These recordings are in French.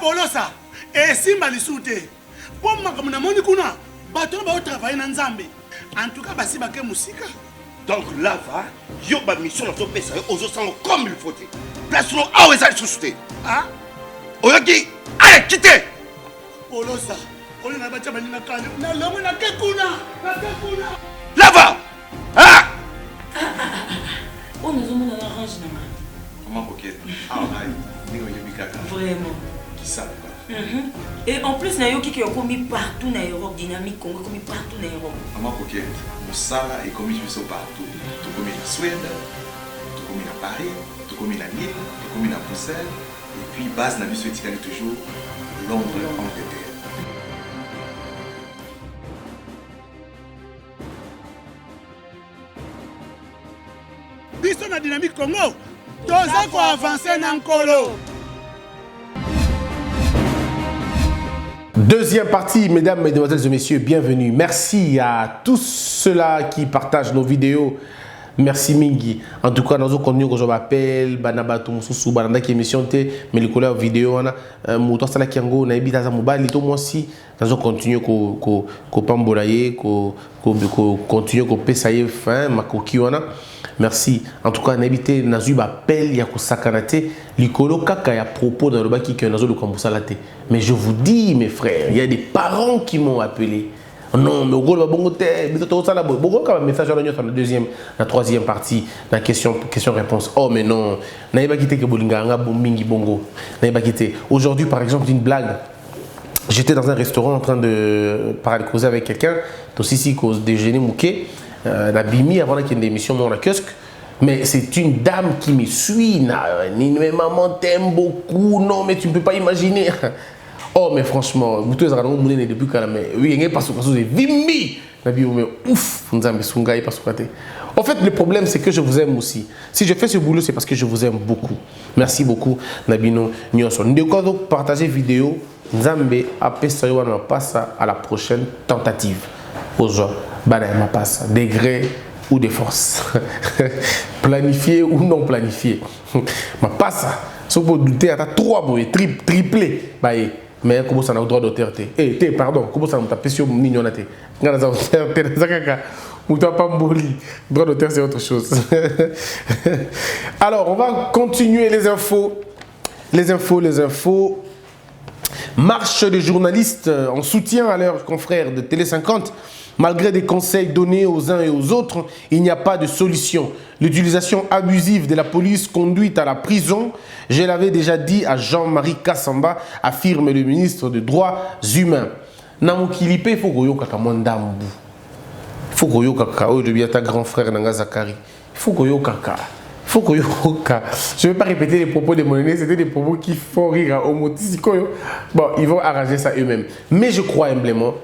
Polosa. Et Simba Lissoute. Pour moi, comme on a kuna, bateau va travailler dans Nzambe. En tout cas, basi baké musika. Donc là, va, yo ba mission dans ton pays, aux autres comme il faut. Place nous à où est-ce soucié. Ah? Oyaki, allez, quittez. Polosa. On a battu na kane. Na lomo na kekuna. Là va. Ah! On nous a mis dans l'orange. Comment coquette? Ah, vraiment. Qui ça? Et en plus, il y a qui ont commis partout dans l'Europe, dynamique Congo, commis partout dans l'Europe. Maman coquette, Moussala est commis partout. Tout commis en Suède, tout commis à Paris, tout commis à Lille, tout commis à Bruxelles. Et puis, base n'a vu ce toujours Londres, Angleterre. Biso na dynamique Congo. Toza ko avancer na nkolo. Deuxième partie, mesdames, mesdemoiselles et messieurs, bienvenue. Merci à tous ceux-là qui partagent nos vidéos. Merci Mingi. En tout cas, dans le contenu que je m'appelle, Banabatou Moussou, Bananda qui émission, mais les couleurs vidéo, on a Mouton Sala Kiango, Naibi Taza Mobile, tout moi aussi, dans le contenu qu'on pambolaye, qu'on continue qu'on paye fin, ma coquille, merci. En tout cas, n'habitez Nazu appel, il y a ko sakanate, l'icolo kaka ya propos dans le bas qui que Nazu le kambusalate. Mais je vous dis, mes frères, il y a des parents qui m'ont appelé. Non, mais au gros, bon côté, mais tout ça là, bon, quand même message dans la deuxième, la troisième partie, la question-réponse. Oh, mais non, n'avez pas quitté que Bolinganga, Mingi Bongo, n'avez pas quitté. Aujourd'hui, par exemple, une blague. J'étais dans un restaurant en train de parler causer avec quelqu'un, aussi ici cause déjeuner mouquet. La Bimi avant qu'il y ait une émission dans la kiosque, mais c'est une dame qui me suit. Mais maman t'aime beaucoup, non mais tu ne peux pas imaginer. Oh mais franchement, vous tous avez depuis quand même. Oui, il y a pas de Bimi. La Bimi mais ouf, vous avez sungai pas côté. En fait, le problème c'est que je vous aime aussi. Si je fais ce boulot, c'est parce que je vous aime beaucoup. Merci beaucoup, Nabino Nyonson. Nous devons donc partager vidéo. Nzambe on passe à la prochaine tentative. Aux gens. Ma passe, degré ou de force, planifié ou non planifié. Ma passe, si vous douter, à 3 boys, triplé, mais comment ça n'a le droit d'auteur? Pardon, comment ça n'a pas sur mignonneté? Droit d'auteur, c'est autre chose. Alors, on va continuer les infos. Les infos. Marche des journalistes en soutien à leurs confrères de Télé 50. Malgré des conseils donnés aux uns et aux autres, il n'y a pas de solution. L'utilisation abusive de la police conduit à la prison. Je l'avais déjà dit à Jean-Marie Kassamba, affirme le ministre des Droits Humains. Namukilipe, il faut que vous ayez il faut que vous ayez ta grand frère Nanga Zakari. Il faut que vous ayez faut que je ne vais pas répéter les propos de mon aîné, c'était des propos qui font rire au motisiko. Bon, ils vont arranger ça eux-mêmes. Mais je crois humblement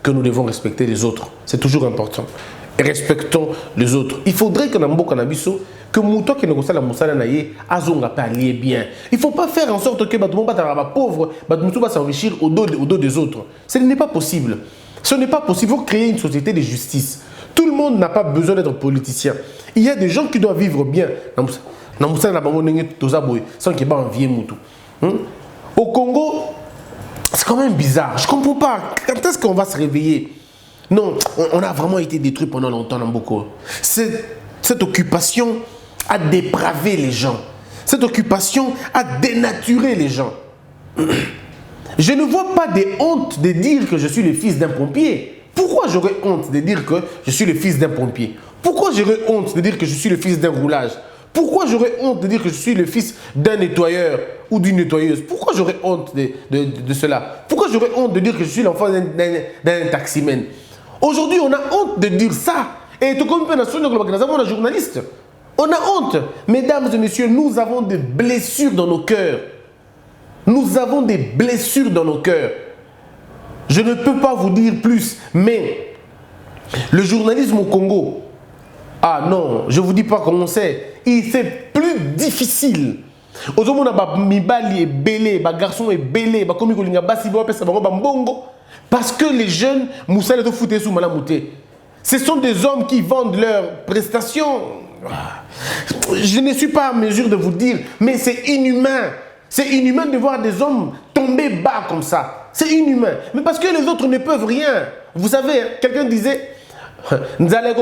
que nous devons respecter les autres. C'est toujours important. Et respectons les autres. Il faudrait que Nambo Kanabiso, que Mouto qui ne la Moussala Naye, Azonga pas allié bien. Il ne faut pas faire en sorte que Batoumo Batara pauvre, Batoumo va s'enrichir au dos des autres. Ce n'est pas possible. Ce n'est pas possible. Il faut créer une société de justice. Tout le monde n'a pas besoin d'être politicien. Il y a des gens qui doivent vivre bien. Sans qu'il y ait envier Moutou. Au Congo, c'est quand même bizarre. Je ne comprends pas. Quand est-ce qu'on va se réveiller? Non, on a vraiment été détruit pendant longtemps dans beaucoup. Cette occupation a dépravé les gens. Cette occupation a dénaturé les gens. Je ne vois pas de honte de dire que je suis le fils d'un pompier. Pourquoi j'aurais honte de dire que je suis le fils d'un pompier? Pourquoi j'aurais honte de dire que je suis le fils d'un roulage? Pourquoi j'aurais honte de dire que je suis le fils d'un nettoyeur ou d'une nettoyeuse? Pourquoi j'aurais honte de cela? Pourquoi j'aurais honte de dire que je suis l'enfant d'un taximène? Aujourd'hui, on a honte de dire ça. Et tout comme nous avons un journaliste. On a honte. Mesdames et messieurs, nous avons des blessures dans nos cœurs. Nous avons des blessures dans nos cœurs. Je ne peux pas vous dire plus, mais le journalisme au Congo, ah non, je ne vous dis pas comment c'est. C'est plus difficile. Aujourd'hui, on a Mibali et Belé, garçon et Belé, parce que les jeunes, Moussa les foutés sous Malamouté. Ce sont des hommes qui vendent leurs prestations. Je ne suis pas en mesure de vous dire, mais c'est inhumain. C'est inhumain de voir des hommes tomber bas comme ça. C'est inhumain. Mais parce que les autres ne peuvent rien. Vous savez, quelqu'un disait, vous avez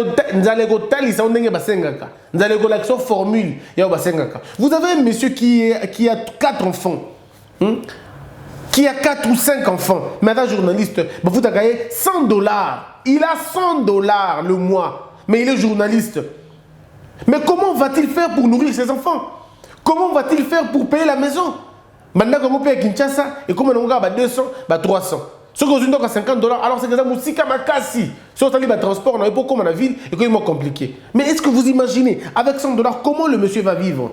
un monsieur qui a 4 enfants. Qui a 4 ou 5 enfants. Maintenant, journaliste, vous avez gagné $100. Il a $100 le mois. Mais il est journaliste. Mais comment va-t-il faire pour nourrir ses enfants? Comment va-t-il faire pour payer la maison? Maintenant, comme on paye à Kinshasa, et comme on a 200, 300. Ce qu'on a $50, alors c'est que ça m'a cassé. Si on a transport, on a beaucoup comme la ville, et que c'est compliqué. Mais est-ce que vous imaginez, avec $100, comment le monsieur va vivre?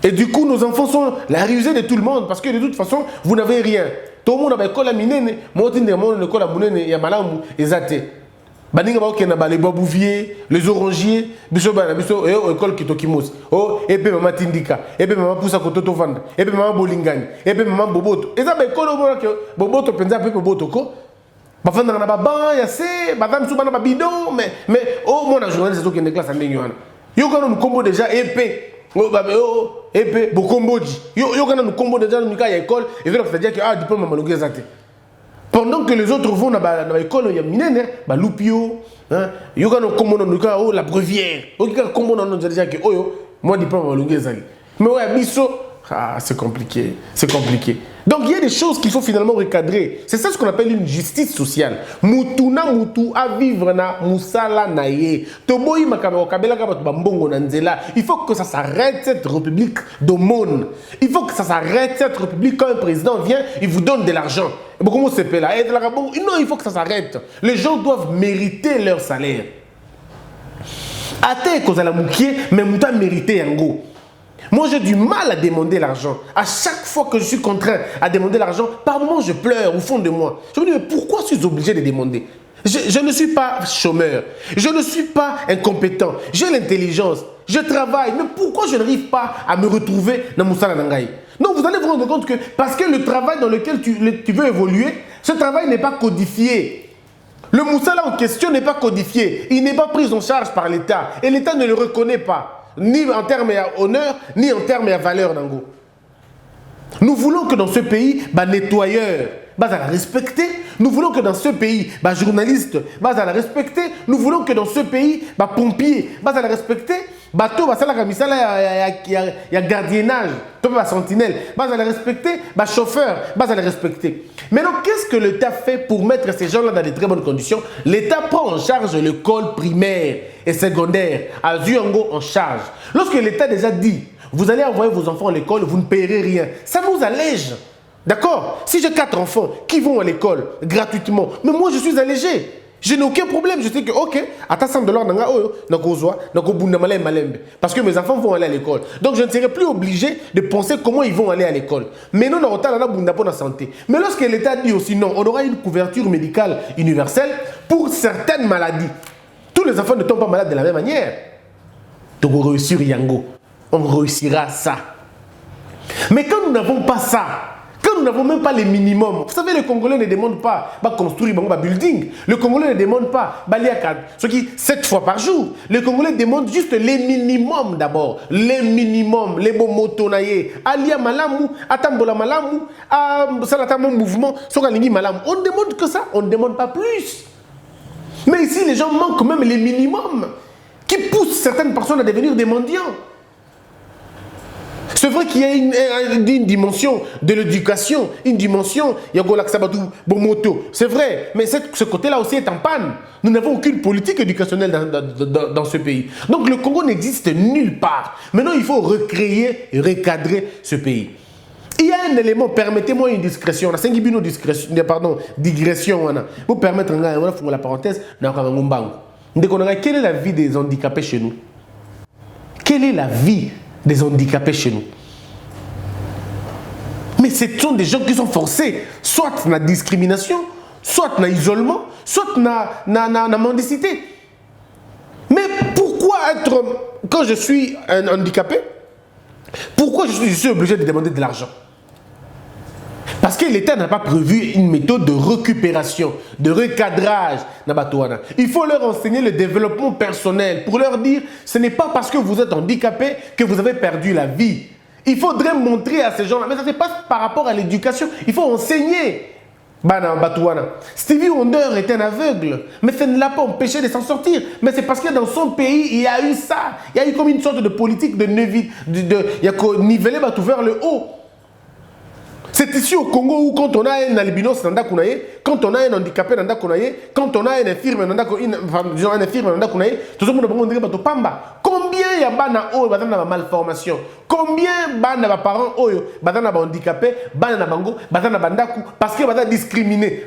Et du coup, nos enfants sont la risée de tout le monde parce que de toute façon, vous n'avez rien. Tout le monde a école à minene, moi je dis école à minene, il y a malam et zate. Baninga ba okena ba les babouviers, les orangiers, biso ba biso école kitokimos. Oh, et puis maman tindika, et puis maman poussa kototo vanda, et puis maman bolingani, et puis maman boboto. Et ça ba école mo que boboto penza pe boboto ko. Bafanda na baba ya se, madame soubana ba bidon, mais oh mon journaliste qui est classe en ligne. Yo quand on combo déjà épais. Épais, bokomboji. Yo quand on combo déjà dans l'école, et veut dire que ah diplôme malogré zate. Pendant que les autres vont dans l'école, il y a minene, ba lupio, hein. Yo quand on combo dans oh la brevière. Yo quand on combo dans déjà que oh yo, moi diplôme malogré zali. Mais ouais, biso, ah c'est compliqué, c'est compliqué. Donc il y a des choses qu'il faut finalement recadrer. C'est ça ce qu'on appelle une justice sociale. Mutuna mutu à vivre na musala naye. Toboyi makabelo kabela kabato bambongo na nzela. Il faut que ça s'arrête cette république d'aumône. Il faut que ça s'arrête cette république quand un président vient, il vous donne de l'argent. Comment c'est là? Non, il faut que ça s'arrête. Les gens doivent mériter leur salaire. Ate kozala mukie mais muta mériter yango. Moi, j'ai du mal à demander l'argent. À chaque fois que je suis contraint à demander l'argent, par moments, je pleure au fond de moi. Je me dis, mais pourquoi suis-je obligé de demander? Je ne suis pas chômeur. Je ne suis pas incompétent. J'ai l'intelligence. Je travaille. Mais pourquoi je n'arrive pas à me retrouver dans Moussala Nangaï? Non, vous allez vous rendre compte que parce que le travail dans lequel tu veux évoluer, ce travail n'est pas codifié. Le Moussala en question n'est pas codifié. Il n'est pas pris en charge par l'État. Et l'État ne le reconnaît pas. Ni en termes à honneur, ni en termes à valeur d'Ango. Nous voulons que dans ce pays, nettoyeur, à la respecter. Nous voulons que dans ce pays, journaliste, à la respecter. Nous voulons que dans ce pays, pompier, à la respecter. Bateau, il y a gardiennage, sentinelle, à la respecter. Chauffeur, à la respecter. Maintenant, qu'est-ce que l'État fait pour mettre ces gens-là dans de très bonnes conditions? L'État prend en charge l'école primaire et secondaire, à Zuango en charge. Lorsque l'État déjà dit, vous allez envoyer vos enfants à l'école, vous ne payerez rien, ça nous allège. D'accord? Si j'ai 4 enfants qui vont à l'école gratuitement, mais moi je suis allégé. Je n'ai aucun problème. Je sais que, ok, à ta parce que mes enfants vont aller à l'école. Donc, je ne serai plus obligé de penser comment ils vont aller à l'école. Mais non, on a la santé. Mais lorsque l'État dit aussi non, on aura une couverture médicale universelle pour certaines maladies. Tous les enfants ne tombent pas malades de la même manière. Donc, on réussira Yango. On réussira ça. Mais quand nous n'avons pas ça, quand nous n'avons même pas les minimums, vous savez, les Congolais ne demandent pas construire un building. Le Congolais ne demande pas ce qui 7 fois par jour. Les Congolais demandent juste les minimums d'abord. Les minimums, les bons motonaye, alia malamu, atambola malamu, salatamo mouvement, sokalingi malamu. On ne demande que ça, on ne demande pas plus. Mais ici, les gens manquent même les minimums qui poussent certaines personnes à devenir des mendiants. C'est vrai qu'il y a une dimension de l'éducation, une dimension, il y a Golak Sabadou, Bomoto, c'est vrai, mais ce côté-là aussi est en panne. Nous n'avons aucune politique éducationnelle dans ce pays. Donc le Congo n'existe nulle part. Maintenant, il faut recréer et recadrer ce pays. Il y a un élément, permettez-moi une discrétion, digression, pour permettre, on va faire la parenthèse, quelle est la vie des handicapés chez nous? Quelle est la vie des handicapés chez nous? Mais ce sont des gens qui sont forcés, soit dans la discrimination, soit dans l'isolement, soit dans la mendicité. Mais pourquoi quand je suis un handicapé, pourquoi je suis obligé de demander de l'argent? Parce que l'État n'a pas prévu une méthode de récupération, de recadrage. Il faut leur enseigner le développement personnel pour leur dire ce n'est pas parce que vous êtes handicapé que vous avez perdu la vie. Il faudrait montrer à ces gens-là, mais ça se passe par rapport à l'éducation. Il faut enseigner. Stevie Wonder est un aveugle, mais ça ne l'a pas empêché de s'en sortir. Mais c'est parce que dans son pays, il y a eu ça. Il y a eu comme une sorte de politique de niveler vers le haut. C'est ici au Congo où quand on a un albinos, quand on a un handicapé, quand on a un infirme, tout le monde va dire Pamba. Combien il y a de malformation? Combien de parents ont handicapés, parce qu'ils sont discriminés?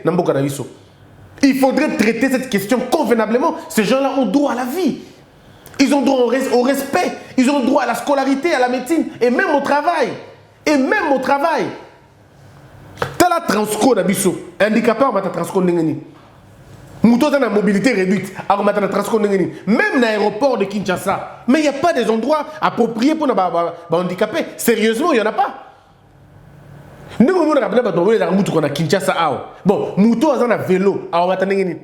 Il faudrait traiter cette question convenablement. Ces gens-là ont droit à la vie. Ils ont droit au respect. Ils ont droit à la scolarité, à la médecine et même au travail. Tala transco na biso handicapé on mata transco ndengeni muto na mobilité réduite on mata na transco ndengeni même na aéroport de Kinshasa mais il n'y a pas des endroits appropriés pour ba handicapés. Sérieusement il y en a pas. Ndenge mo na ba tombe na mutu ko na Kinshasa awo bon muto azana vélo awo mata ndengeni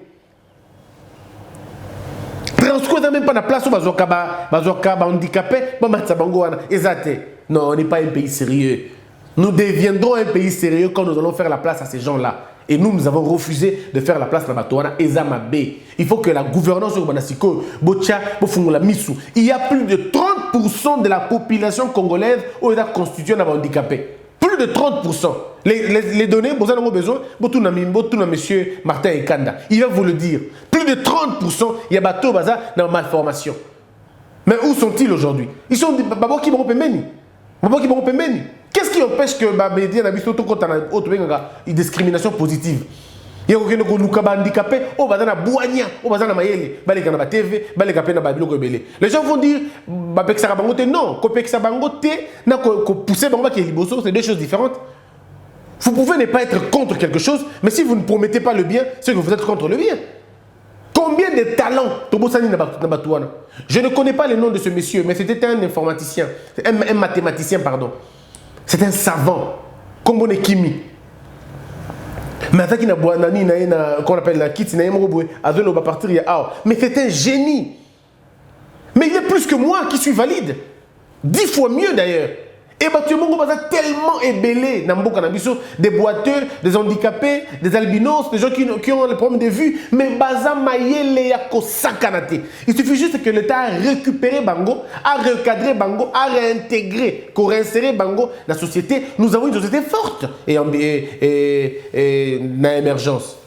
transco na même pas na place où bazoka ba handicapé ba matsa bango wana ezate. Non, on n'est pas un pays sérieux. Nous deviendrons un pays sérieux quand nous allons faire la place à ces gens-là. Et nous avons refusé de faire la place à Batouana et Zamabe. Il faut que la gouvernance au Banasiko, Bocha, Bofungula Missou. Il y a plus de 30% de la population congolaise où est constituée d'un handicapé. Plus de 30%. Les données, vous avez besoin, monsieur Martin Ekanda. Il va vous le dire. Plus de 30%, il y a bateau baza dans la malformation. Mais où sont-ils aujourd'hui? Ils sont des babos qui vont pemeni. Qu'est-ce qui empêche que les médias n'ont pas une discrimination positive? Il y a des handicapés, les gens vont dire non, c'est deux choses différentes. Vous pouvez ne pas être contre quelque chose, mais si vous ne promettez pas le bien, c'est que vous êtes contre le bien. Combien de talents? Je ne connais pas le nom de ce monsieur, mais c'était un informaticien, un mathématicien, pardon. C'est un savant, comme on est Kimi. Mais qu'on appelle la kit, mais c'est un génie. Mais il est plus que moi qui suis valide. 10 fois mieux d'ailleurs. Et tu es tellement ébellé des boiteux, des handicapés, des albinos, des gens qui ont le problème de vue. Mais il suffit juste que l'État a récupéré Bango, a recadré Bango, a réintégré, réinsérer Bango dans la société. Nous avons une société forte et en émergence.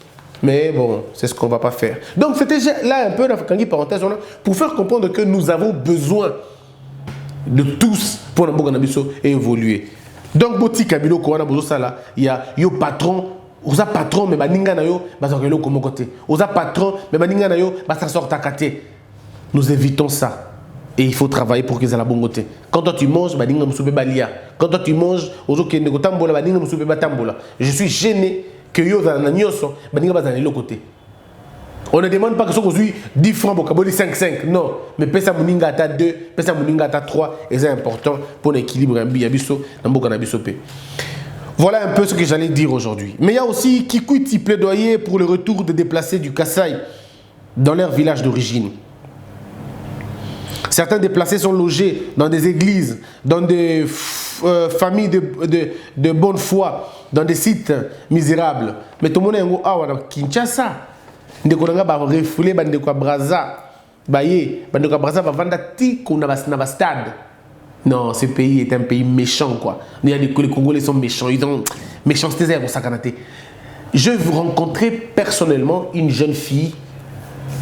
Mais bon, c'est ce qu'on ne va pas faire. Donc c'était là un peu une parenthèse pour faire comprendre que nous avons besoin de tous pour nous évoluer. Donc, Boti Kabilo, il y a yo patron, oza patron, mais baninga na yo, bazakelo comme côté. Oza patron, mais baninga na yo, basa sort à côté. Nous évitons ça. Et il faut travailler pour qu'ils aient la bonne côté. Quand toi tu manges, baninga musoube balia. Quand toi tu manges, ozo kende ko tambola, baninga musoube batambola. Je suis gêné que yo za na nyoso, baninga bazana l'autre côté. On ne demande pas que ce soit 10 francs pour 5-5. Non. Mais pesa muninga ata 2, pesa muninga ata 3. Et c'est important pour l'équilibre. Voilà un peu ce que j'allais dire aujourd'hui. Mais il y a aussi Kikuiti plaidoyer pour le retour des déplacés du Kasaï dans leur village d'origine. Certains déplacés sont logés dans des églises, dans des familles de bonne foi, dans des sites misérables. Mais tout le monde est à Kinshasa. Ndeko nanga ba refoulé bandeko Braza baye bandeko Braza va vendre tiko na ba stade. Non, ce pays est un pays méchant quoi. Il y a des Congolais sont méchants, ils ont méchanceté zéro sakanate. Je vous rencontrais personnellement une jeune fille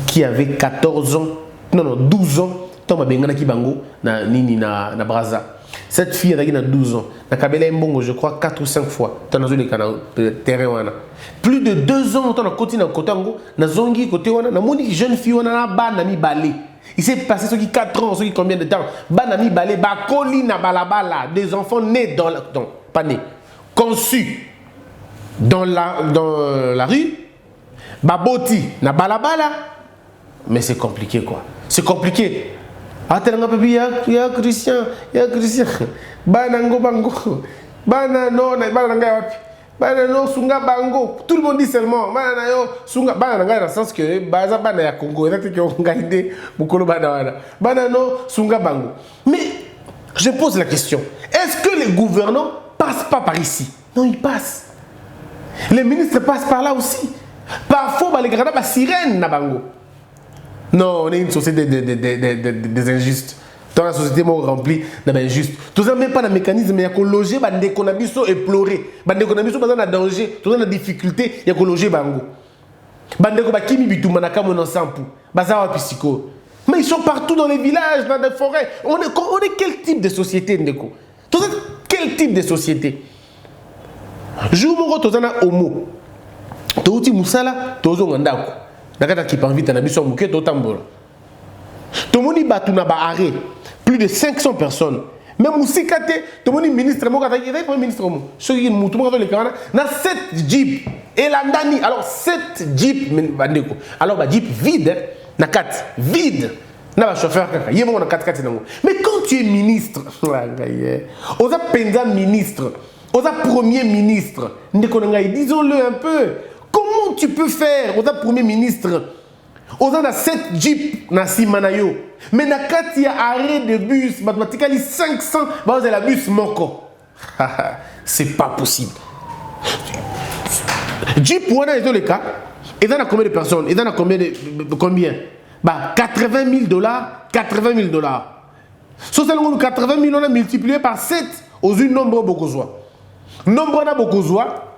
qui avait 14 ans, non 12 ans, toma bengana ki bango na nini na Braza. Cette fille elle a 12 ans. Na kabela mbongo je crois 4 ou 5 fois. Dans le terrain wana. Plus de 2 ans on a continué à Kotango, na zongi côté wana, na moni jeune fille wana na bana mi balé. Il s'est passé ce qui 4 ans, ce qui combien de temps? Bana mi balé, ba koli na balabala, des enfants nés pas nés, conçus dans la rue. Ba boti na balabala. Mais c'est compliqué quoi. C'est compliqué. Attends, papi, ya Christian. Bana ngo bango. Bana no, bana nga wapi. Banano sunga bango. Tout le monde dit seulement banano sunga banana dans le sens que baza banana ya Congo. C'est-à-dire qu'on a idée bukolo banana. Banano sunga bango. Mais je pose la question. Est-ce que les gouvernants passent pas par ici? Non, ils passent. Les ministres passent par là aussi. Parfois, les grands sirène na bango. Non, on est une société des injustes. Dans la société remplie d'injustes. Tout ça, même pas de mécanisme, il y a qu'on loger, il y a qu'on a besoin de pleurer. Il y a qu'on a besoin de danger, tout ça, de difficulté, il y a qu'on loger bango. Il y a qu'on a kimi bitu manaka mon sampu. Bazawa psycho. Mais ils sont partout dans les villages, dans les forêts. On est quel type de société, Ndeko? Tout ça, quel type de société? Jour mon tout ça na homo. Touti musala, tozo ngandako. Nakata qui parvient à nabiso muke to tambola. Tomoni batu na ba arrêt. Plus de 500 personnes. Même Moussikate, tomoni ministre mo kata il premier ministre mo. Soki mutu mo le kana na 7 jeep et la ndani. Alors 7 jeep bandeko. Alors ba jeep vide na 4 vide. Na ba chauffeur kaka. Yemo na 4 nango. Mais quand tu es ministre, oza penza ministre, oza premier ministre, ndeko ngai disons-le un peu. Comment tu peux faire oza premier ministre? On a 7 jeeps na Simanayo. Mais na kati ya arrêt de bus, mathématiquement 500, bah vous avez la bus moko. C'est pas possible. Jeep ou on a les cas. Et dans combien de personnes? Et dans combien? Bah 80 000 $, 80 000 $. So ça 80 000 on a multiplié par 7 aux une nombre bokozoa. Nombre na bokozoa.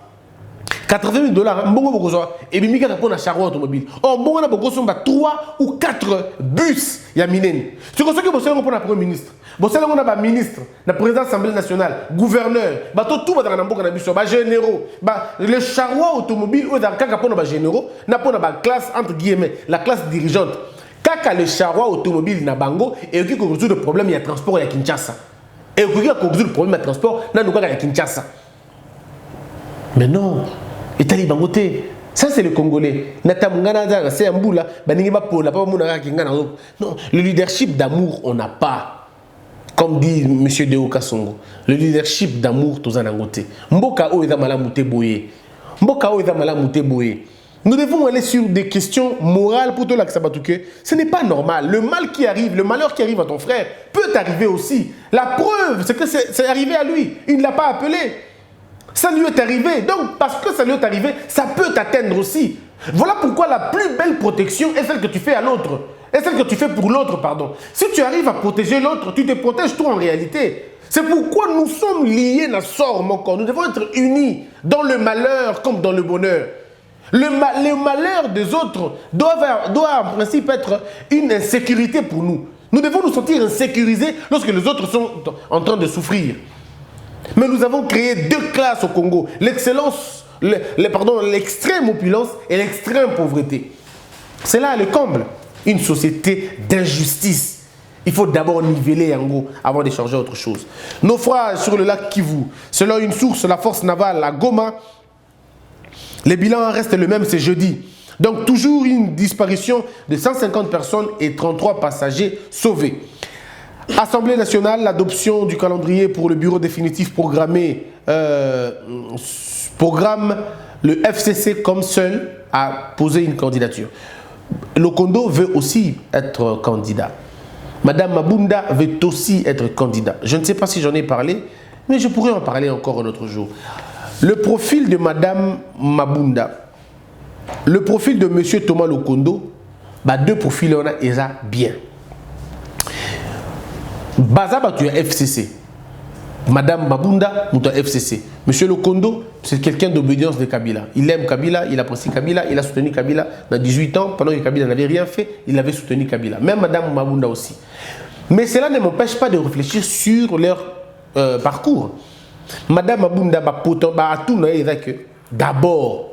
80 000 $, mbongo bokozoa et bimika pour na charroi automobile. Oh mbongo na bokozoa 3 ou 4 bus ya minene. C'est comme ça que bossela pour na premier ministre. Bossela on a ba ministre, na président de l'Assemblée nationale, gouverneur, ba tout ba na mboka na biso, ba généraux, ba les charrois automobiles ou dans kaka pour na ba généraux, na pour na ba classe entre guillemets, la classe dirigeante. Kaka les charrois automobiles na bango et qui résout le problème ya transport ya Kinshasa. Et qui résout le problème ya transport na nuka ya Kinshasa. Mais non. Et tali bangoté, ça c'est le Congolais. Natamungana c'est un boula, baningiba pola, pas mouna kingana. Non, le leadership d'amour on n'a pas. Comme dit monsieur Deo Kasongo, le leadership d'amour tous en angoté. Mboka o eza malamute boye. Mboka o eza malamute boye. Nous devons aller sur des questions morales pour te l'accepter. Ce n'est pas normal. Le mal qui arrive, le malheur qui arrive à ton frère peut t'arriver aussi. La preuve, c'est que c'est arrivé à lui. Il ne l'a pas appelé. Ça lui est arrivé. Donc, parce que ça lui est arrivé, ça peut t'atteindre aussi. Voilà pourquoi la plus belle protection est celle que tu fais à l'autre. Est celle que tu fais pour l'autre, pardon. Si tu arrives à protéger l'autre, tu te protèges toi en réalité. C'est pourquoi nous sommes liés dans sort, mon corps. Nous devons être unis dans le malheur comme dans le bonheur. Le malheur des autres doit en principe être une insécurité pour nous. Nous devons nous sentir insécurisés lorsque les autres sont en train de souffrir. Mais nous avons créé 2 classes au Congo. L'excellence, l'extrême opulence et l'extrême pauvreté. C'est là le comble. Une société d'injustice. Il faut d'abord niveler Yango avant d'échanger autre chose. Naufrage sur le lac Kivu. Selon une source, la force navale à Goma, les bilans restent le même, c'est jeudi. Donc toujours une disparition de 150 personnes et 33 passagers sauvés. Assemblée nationale, l'adoption du calendrier pour le bureau définitif programmé programme le FCC comme seul à poser une candidature. Lokondo veut aussi être candidat. Madame Mabunda veut aussi être candidat. Je ne sais pas si j'en ai parlé, mais je pourrais en parler encore un autre jour. Le profil de Madame Mabunda, le profil de Monsieur Thomas Lokondo, bah 2 profils on a déjà bien. Bazaba tu es FCC. Madame Mabunda, nous FCC. Monsieur Lokondo, c'est quelqu'un d'obédience de Kabila. Il aime Kabila, il apprécie Kabila, il a soutenu Kabila dans 18 ans. Pendant que Kabila n'avait rien fait, il avait soutenu Kabila. Même Madame Mabunda aussi. Mais cela ne m'empêche pas de réfléchir sur leur parcours. Madame Mabunda, d'abord,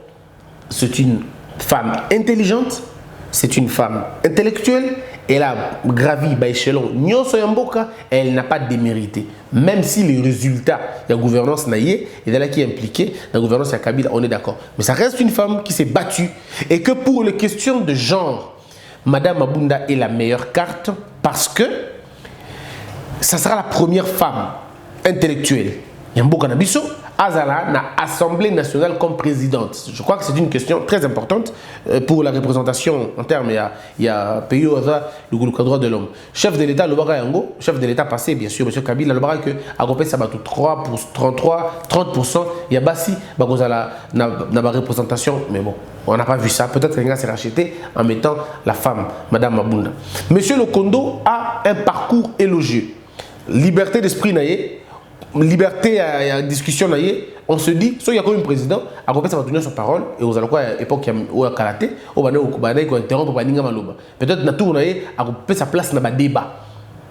c'est une femme intelligente, c'est une femme intellectuelle. Elle a gravi l'échelon elle n'a pas démérité. Même si les résultats de la gouvernance naïe et de là qui est impliquée, la gouvernance à Kabila, on est d'accord. Mais ça reste une femme qui s'est battue et que pour les questions de genre, Madame Mabunda est la meilleure carte parce que ça sera la première femme intellectuelle. Yambo Kanabiso, Azala na Assemblée nationale comme présidente. Je crois que c'est une question très importante pour la représentation en termes, il y a pays où le droit de l'homme. Chef de l'État, le Yango, chef de l'État passé, bien sûr, M. Kabila, le que a repris ça 3 pour 33, 30%, il y a Bassi, na représentation, mais bon, on n'a pas vu ça. Peut-être qu'il s'est racheté en mettant la femme, Madame Mabunda. Monsieur Lokondo a un parcours élogieux. Liberté d'esprit naïe, liberté à discussion naïe. On se dit, soit il y a comme un président, à côté ça va tenir sa parole, et vous allez quoi à l'époque où il y a karaté, où il y a interrompre peut-être na tout naïe, à côté sa place dans le débat.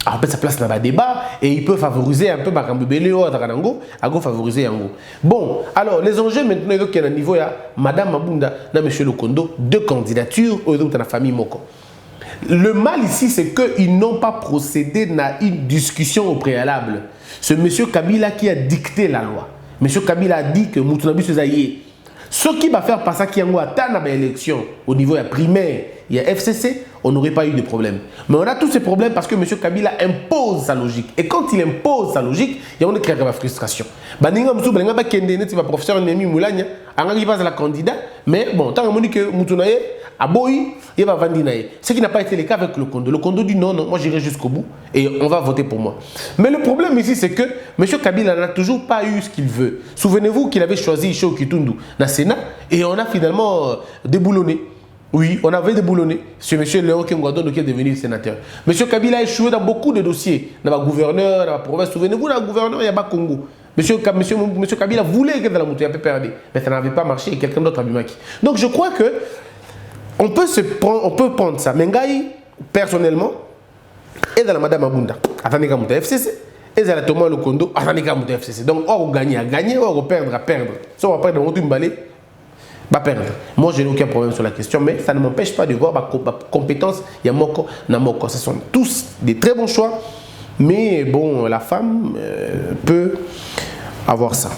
À côté sa place dans le débat, et il peut favoriser un peu Bakambubele ou Atakanango, à go favoriser Yango. Bon, alors les enjeux maintenant, il y a un niveau, il y a Madame Mabunda, et Monsieur Lokondo, 2 candidatures, au dans la famille Moko. Le mal ici, c'est qu'ils n'ont pas procédé à une discussion au préalable. C'est M. Kabila qui a dicté la loi. M. Kabila a dit que Moutunabi Sezaïe, ce qui va faire passer qu'il y a une élection au niveau primaire, il y a FCC, on n'aurait pas eu de problème. Mais on a tous ces problèmes parce que M. Kabila impose sa logique. Et quand il impose sa logique, il y a une frustration. Professeur Némi Moulania, il passe la candidat, mais bon, tant que Moutunaye, à Boyi, il va vendre. Ce qui n'a pas été le cas avec le Kondo. Le Kondo dit non, non, moi j'irai jusqu'au bout et on va voter pour moi. Mais le problème ici, c'est que M. Kabila n'a toujours pas eu ce qu'il veut. Souvenez-vous qu'il avait choisi Isho Kitundu dans le Sénat et on a finalement déboulonné. Oui, on avait déboulonné. C'est M. Léon Kengwadon qui est devenu sénateur. M. Kabila a échoué dans beaucoup de dossiers. Dans le gouverneur, dans la province. Souvenez-vous, dans le gouverneur, il y a pas Congo. Monsieur Kabila voulait que dans la montée, il avait perdu. Mais ça n'avait pas marché et quelqu'un d'autre a bimaki. Donc je crois que on peut prendre ça. Mais Ngaï, personnellement, et dans la Madame Abunda, attendez qu'à monter FCC. Et dans la Thomas Lokondo, attendez qu'à monter FCC. Donc, on gagne à gagner, on perdre à perdre. Si on va perdre, on va perdre. Moi, je n'ai aucun problème sur la question, mais ça ne m'empêche pas de voir ma compétence. Il y a Moko, Namoko. Ce sont tous des très bons choix. Mais bon, la femme peut avoir ça.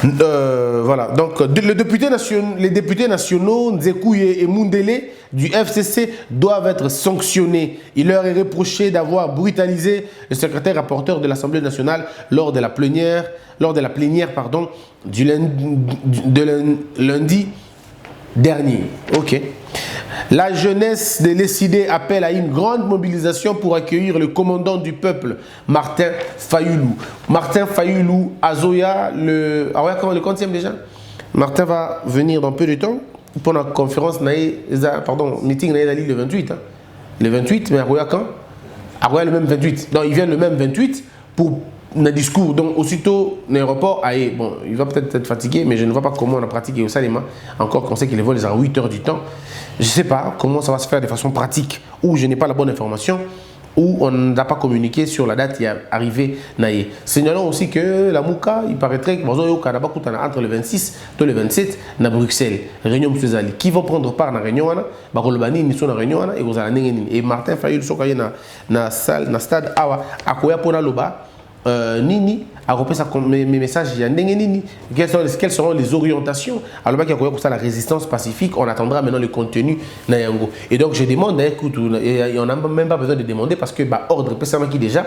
Voilà, donc les députés nationaux Nzekouye et Mundele du FCC doivent être sanctionnés. Il leur est reproché d'avoir brutalisé le secrétaire rapporteur de l'Assemblée nationale lors de la plénière, du lundi dernier. Ok. La jeunesse de l'ECD appelle à une grande mobilisation pour accueillir le commandant du peuple, Martin Fayoulou. Martin Fayoulou, Azoya, le 40e déjà. Martin va venir dans peu de temps pour la conférence, meeting le 28. Hein. Le 28, mais Aroya quand? Aroya le même 28. Donc il vient le même 28 pour un discours. Donc aussitôt, l'aéroport, bon, il va peut-être être fatigué, mais je ne vois pas comment on a pratiqué au Salima. Encore qu'on sait qu'il vole à 8 heures du temps. Je ne sais pas comment ça va se faire de façon pratique, ou je n'ai pas la bonne information, ou on n'a pas communiqué sur la date qui est arrivée. Signalons aussi que la Mouka, il paraîtrait que entre le 26 et le 27 à Bruxelles, réunion de qui vont prendre part à la réunion, et Martin Fayoul dans le stade Awa, à Koya Loba. Nini a repris mes messages. Quelles seront les orientations? Alors, il y a la résistance pacifique. On attendra maintenant le contenu. Et donc, je demande, écoute, et on n'a même pas besoin de demander parce que ordre qui déjà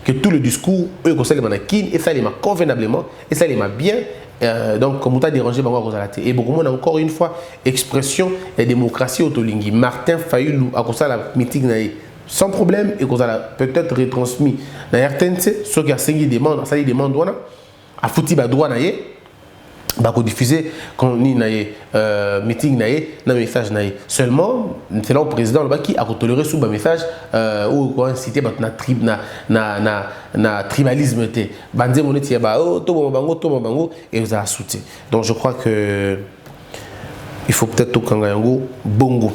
que tout le discours, et ça, il m'a convenablement, et ça, il m'a bien. Donc, comme on t'a dérangé, et beaucoup moins encore une fois, expression et démocratie autolingui. Martin Fayoulou a construit la meeting sans problème et qu'on a peut-être retransmis dans RTNC, ceux qui ont demande, ça demande à fouti droit naïe, diffuser quand on a meeting naïe, un message naïe. Seulement, c'est là le président qui a toléré sous un message ou cité na tribalisme té. Bandé monéti bango et vous a soutenu. Donc je crois que il faut peut-être tout kangayango bongo.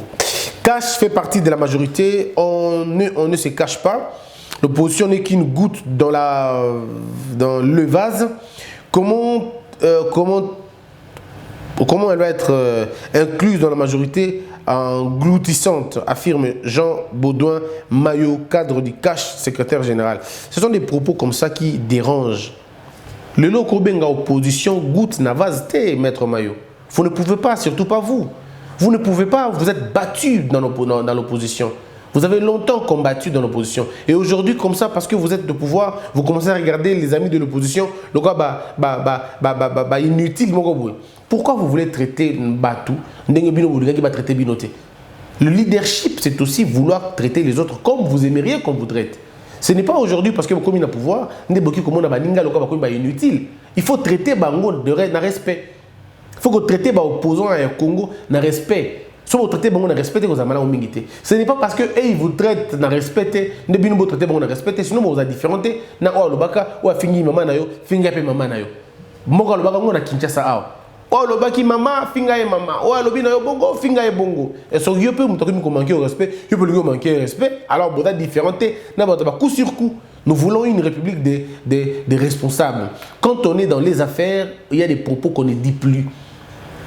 Cash fait partie de la majorité, on ne se cache pas. L'opposition n'est qu'une goutte dans le vase. Comment elle va être incluse dans la majorité engloutissante, affirme Jean Baudouin Maillot, cadre du Cash, secrétaire général. Ce sont des propos comme ça qui dérangent. Le loco benga opposition goutte na vase té, maître Maillot. Vous ne pouvez pas, surtout pas vous. Vous ne pouvez pas, vous êtes battu dans l'opposition. Vous avez longtemps combattu dans l'opposition. Et aujourd'hui, comme ça, parce que vous êtes de pouvoir, vous commencez à regarder les amis de l'opposition, le quoi, inutile. Pourquoi vous voulez traiter Batou, qui va traiter Binoté? Le leadership, c'est aussi vouloir traiter les autres comme vous aimeriez qu'on vous traite. Ce n'est pas aujourd'hui parce que vous avez le pouvoir, inutile. Il faut traiter Bango de respect. Il faut que traiter les opposants à Congo de respect. Si vous traitez Bango de respect, ce n'est pas parce que ils vous traitent de respect, ne bien vous traiter Bango de respect, sinon vous avez différenté. Na o lobaka ou fingi maman na yo, finga pe maman na yo. Moka lobaka ngona Kinshasa ao. O lobaki mama, finga e mama. O lobi na yo bongo, finga e bongo. Et so yo peut mutoki ko manquer au respect, yo peut lui manquer au respect. Alors vous avez différenté, na ba coup sur coup. Nous voulons une république des responsables. Quand on est dans les affaires, il y a des propos qu'on ne dit plus.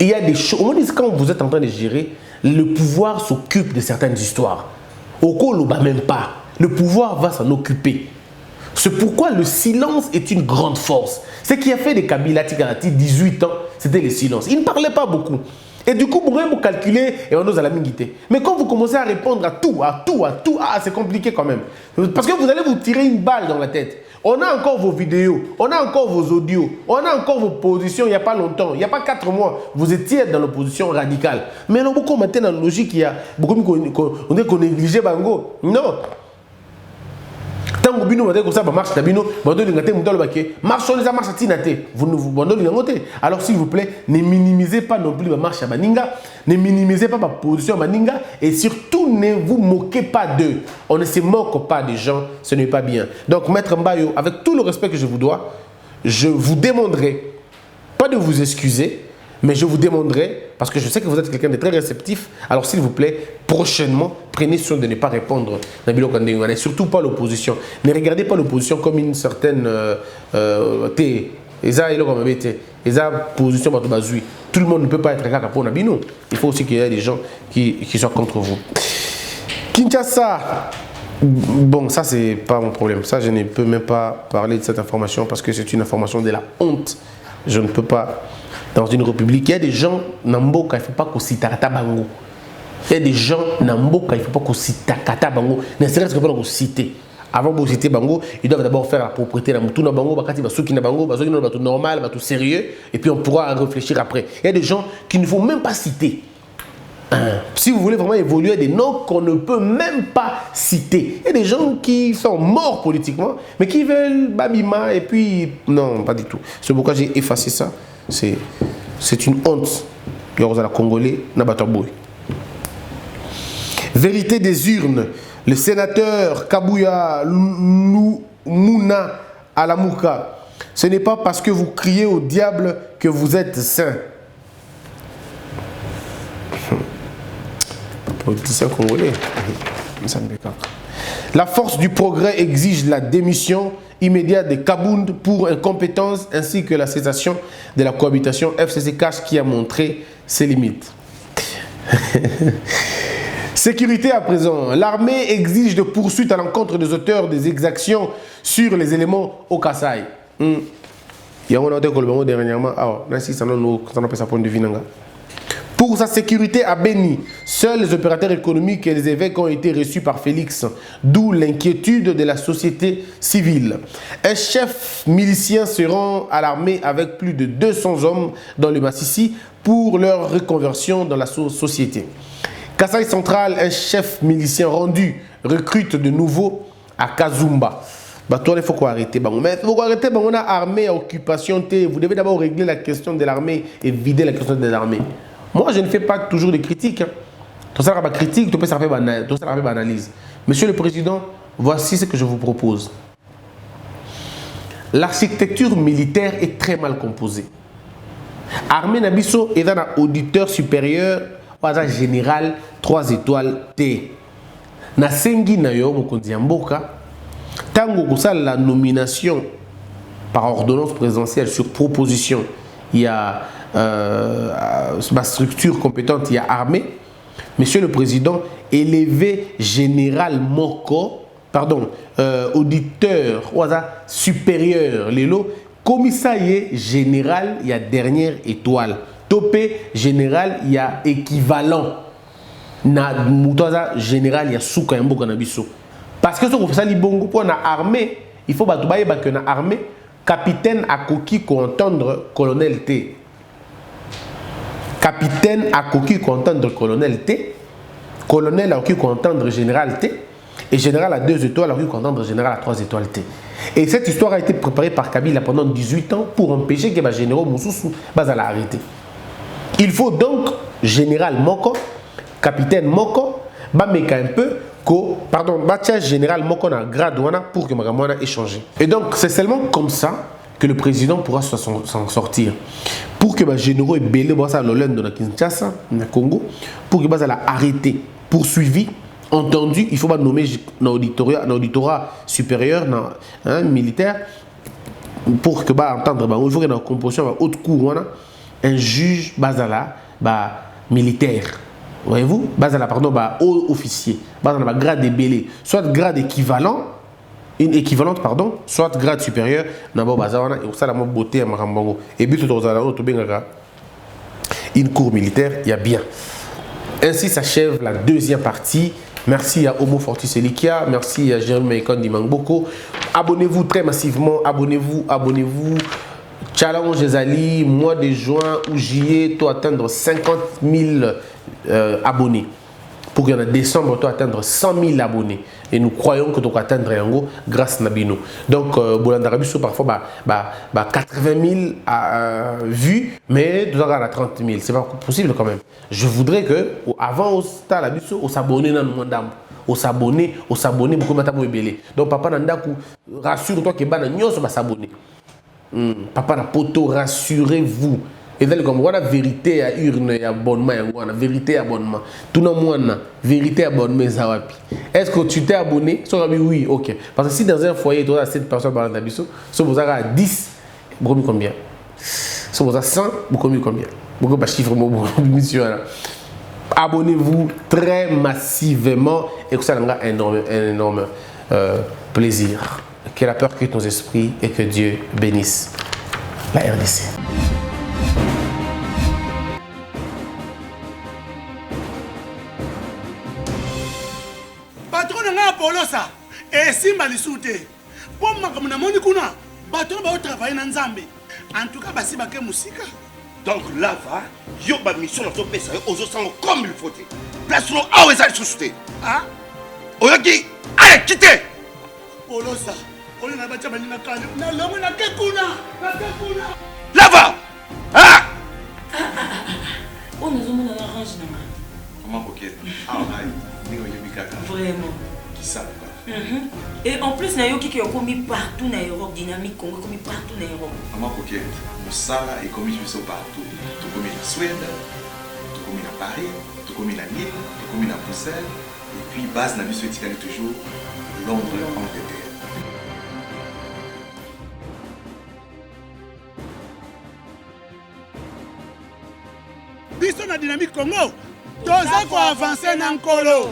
Il y a des choses. Quand vous êtes en train de gérer, le pouvoir s'occupe de certaines histoires. Au Koloba même pas. Le pouvoir va s'en occuper. C'est pourquoi le silence est une grande force. Ce qui a fait des Kabila Tikarati 18 ans, c'était le silence. Ils ne parlaient pas beaucoup. Et du coup, vous calculez et on ose à la mingité. Mais quand vous commencez à répondre à tout, c'est compliqué quand même. Parce que vous allez vous tirer une balle dans la tête. On a encore vos vidéos, on a encore vos audios, on a encore vos positions il n'y a pas longtemps, il n'y a pas 4 mois. Vous étiez dans l'opposition radicale. Mais là, beaucoup maintenant dans la logique, il y a beaucoup on dit qu'on négligeait Bango. Non. Tant que vous avez ça, marche, alors s'il vous plaît, ne minimisez pas non plus la marche à Baninga, ne minimisez pas ma position à Baninga et surtout ne vous moquez pas d'eux. On ne se moque pas des gens, ce n'est pas bien. Donc Maître Mbayo, avec tout le respect que je vous dois, je vous demanderai, pas de vous excuser, mais je vous demanderai, parce que je sais que vous êtes quelqu'un de très réceptif, alors s'il vous plaît, prochainement, prenez soin de ne pas répondre et surtout pas l'opposition. Ne regardez pas l'opposition comme une certaine position. Tout le monde ne peut pas être kaka pour Nabino. Il faut aussi qu'il y ait des gens qui soient contre vous. Kinshasa, bon, ça c'est pas mon problème. Ça, je ne peux même pas parler de cette information parce que c'est une information de la honte. Je ne peux pas. Dans une république, il y a des gens, Namboka, il ne faut pas qu'on cite Bango. Il y a des gens, Namboka, il ne faut pas qu'on cite Bango. Ne serait-ce que pour citer. Avant de citer Bango, ils doivent d'abord faire la propriété de Moutouna Bango, Bakati Basuki Bango, Basuki Bango, normal, tout sérieux, et puis on pourra réfléchir après. Il y a des gens qui ne faut même pas citer. Si vous voulez vraiment évoluer, des noms qu'on ne peut même pas citer. Il y a des gens qui sont morts politiquement, mais qui veulent Babima, et puis, non, pas du tout. C'est pourquoi j'ai effacé ça. C'est une honte. La Congolais, Nabataboui. Vérité des urnes. Le sénateur Kabouya Mouna Alamouka. Ce n'est pas parce que vous criez au diable que vous êtes saint. Politicien congolais. La force du progrès exige la démission immédiate de Kabound pour incompétence ainsi que la cessation de la cohabitation. FCC cache qui a montré ses limites. Sécurité à présent. L'armée exige de poursuites à l'encontre des auteurs des exactions sur les éléments au Kasaï. Il y a un autre dernièrement. Pour sa sécurité à Béni, seuls les opérateurs économiques et les évêques ont été reçus par Félix, d'où l'inquiétude de la société civile. Un chef milicien se rend à l'armée avec plus de 200 hommes dans le Massissi pour leur reconversion dans la société. Kasaï Central, un chef milicien rendu, recrute de nouveau à Kazumba. Il faut arrêter. Mais il faut arrêter. On a armée à occupation. Vous devez d'abord régler la question de l'armée et vider la question de l'armée. Moi, je ne fais pas toujours des critiques. Tout ça, c'est critique, tout ça, c'est analyse. Monsieur le Président, voici ce que je vous propose. L'architecture militaire est très mal composée. Armée Nabiso est un auditeur supérieur au général 3 étoiles T. Nasengi Nayo Mokondiamboka, tango kusala la nomination par ordonnance présidentielle sur proposition, il y a ma structure compétente, il y a armée. Monsieur le Président, élevé général Moko, pardon, auditeur supérieur, Lélo, commissarié général, il y a dernière étoile. Topé général, il y a équivalent. na mutoza général ya suka mboka na biso. Parce que ce qu'on fait ça libongo pour na armée, il faut ba que na armée capitaine akoki ko entendre colonel T. Capitaine akoki ko entendre colonel T. Colonel akoki ko entendre général T. Et général à 2 étoiles akoki ko entendre général à 3 étoiles T. Et cette histoire a été préparée par Kabila pendant 18 ans pour empêcher que les généraux Moussoussou la arrêter. Il faut donc général Moko, capitaine Moko, meka un peu pardon, général Moko na grade pour que Magamwana ait changé. Et donc c'est seulement comme ça que le président pourra s'en sortir. Pour que les généraux aient belé l'Olende de Kinshasa, na Congo, pour que la arrêté, poursuivi, entendu, il faut pas nommer un auditorat supérieur, militaire, pour que entendre, il faut que dans la composition haute cour, un juge basala militaire. Voyez-vous, basala pardon, haut officier, basala grade ébélé, soit grade équivalent, une équivalente pardon, soit grade supérieur, n'abo basala et ça la beauté à Marambango. Et but une cour militaire, il y a bien. Ainsi s'achève la deuxième partie. Merci à Homo Fortis Elikia, merci à Jérôme Maïkon Dimangboko. Abonnez-vous très massivement, abonnez-vous. Challenge Ezali, mois de juin ou juillet, tu atteindre 50 000 abonnés. Pour qu'il y en ait décembre, tu atteindre 100 000 abonnés. Et nous croyons que tu vas atteindre Yango grâce à Nabino. Donc, Bolandarabiso, parfois, 80 000 vues, mais tu as 30 000. C'est pas possible quand même. Je voudrais que, avant, on s'abonne dans le monde. On s'abonne, beaucoup de temps. Donc, papa, rassure-toi que tu vas s'abonner. Papa, poto, rassurez-vous. Et donc, comme la vérité à urne et abonnement, la vérité abonnement. Tout le monde, vérité abonnement, est-ce que tu t'es abonné? Oui, ok. Parce que si dans un foyer, tu as 7 personnes dans la biso, si vous avez 10, vous avez combien? Si vous avez 100, vous avez combien? Vous avez chiffre, abonnez-vous très massivement et que ça a un énorme plaisir. Que la peur quitte nos esprits et que Dieu bénisse la RDC. Patron nga Polosa et simba lisute. Pour makamuna moni kuna, patron ba travailler na Nzambe. En tout cas basi ba ke musika. Donc là va, yo ba mission na to pesa yo ozo sango comme il faut. Place no awe za susute. Ah? Oyoki, allez quittez. Polosa, on na ba taba na kale. Na lomo na ke kuna. Là va. Ah! On nous a arrangé na. Comment coquette? Ah, vraiment. Qui ça? Et en plus, il y a qui ont commis partout dans l'Europe, dynamique, Congo, commis partout dans l'Europe. Comment coquette? Moussala est commis partout. Tout commis en Suède, tout commis à Paris, tout commis à Lille, tout commis à Bruxelles. Et puis, base, n'a vu ce toujours Londres, Angleterre. Biso na dynamique Congo, toza ko avancer na nkolo.